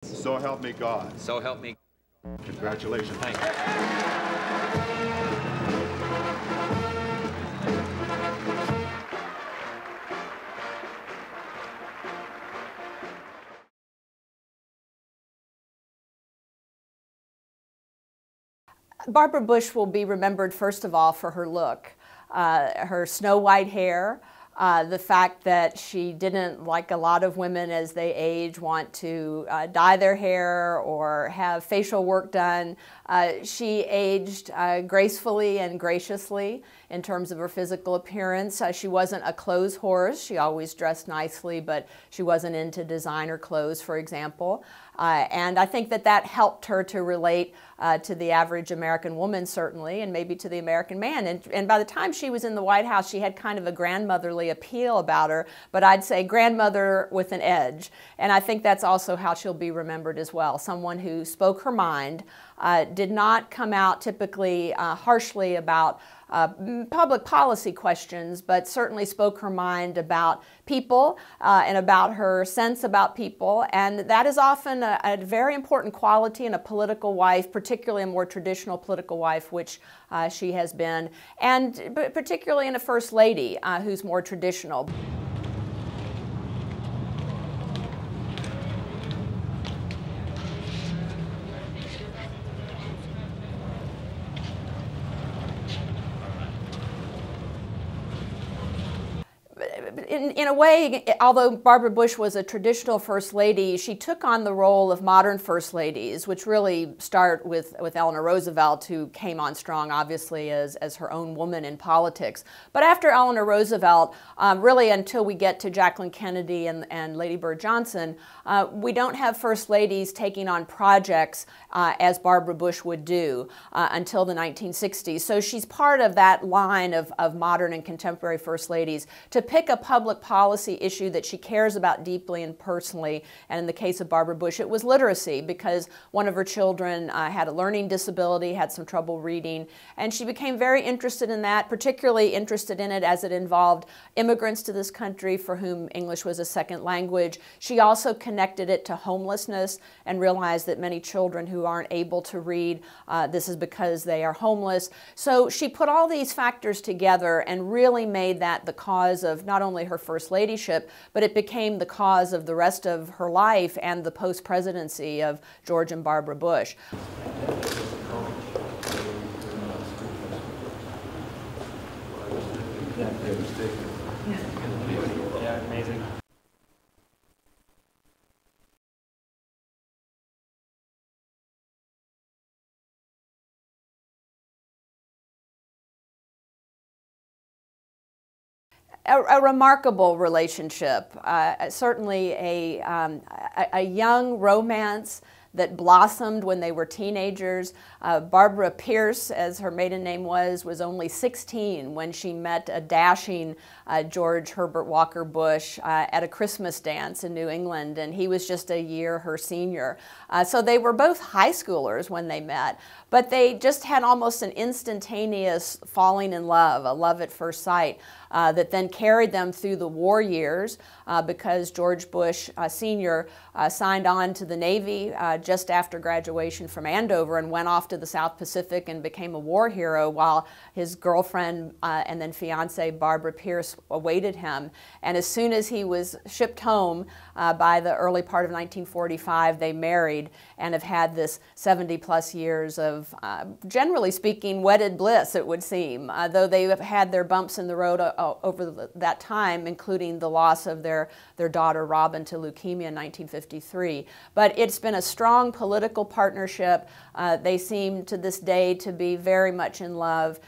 So help me God. So help me. Congratulations. Thank you. Barbara Bush will be remembered, first of all, for her look, her snow white hair, the fact that she didn't, like a lot of women as they age, want to dye their hair or have facial work done. She aged gracefully and graciously in terms of her physical appearance. She wasn't a clothes horse. She always dressed nicely, but she wasn't into designer clothes, for example. And I think that that helped her to relate to the average American woman, certainly, and maybe to the American man. And by the time she was in the White House, she had kind of a grandmotherly appeal about her, but I'd say grandmother with an edge. And I think that's also how she'll be remembered as well. Someone who spoke her mind, did not come out typically harshly about public policy questions, but certainly spoke her mind about people and about her sense about people. And that is often a very important quality in a political wife, particularly a more traditional political wife, which she has been, and particularly in a first lady who's more traditional. In a way, although Barbara Bush was a traditional first lady, she took on the role of modern first ladies, which really start with Eleanor Roosevelt, who came on strong, obviously, as her own woman in politics. But after Eleanor Roosevelt, really until we get to Jacqueline Kennedy and Lady Bird Johnson, we don't have first ladies taking on projects as Barbara Bush would do until the 1960s. So she's part of that line of modern and contemporary first ladies to pick a public policy issue that she cares about deeply and personally. And in the case of Barbara Bush, it was literacy, because one of her children had a learning disability, had some trouble reading, and she became very interested in that, particularly interested in it as it involved immigrants to this country for whom English was a second language. She also connected it to homelessness and realized that many children who aren't able to read, this is because they are homeless. So she put all these factors together and really made that the cause of not only her first ladyship, but it became the cause of the rest of her life and the post-presidency of George and Barbara Bush. Yeah, amazing. A remarkable relationship, certainly a young romance that blossomed when they were teenagers. Barbara Pierce, as her maiden name was only 16 when she met a dashing George Herbert Walker Bush at a Christmas dance in New England, and he was just a year her senior. So they were both high schoolers when they met, but they just had almost an instantaneous falling in love, a love at first sight, that then carried them through the war years because George Bush Sr. Signed on to the Navy just after graduation from Andover and went off to the South Pacific and became a war hero, while his girlfriend and then fiancée Barbara Pierce awaited him. And as soon as he was shipped home by the early part of 1945, they married and have had this 70-plus years of, generally speaking, wedded bliss, it would seem, though they have had their bumps in the road over that time, including the loss of their daughter Robin to leukemia in 1953. But it's been a strong political partnership. They seem to this day to be very much in love,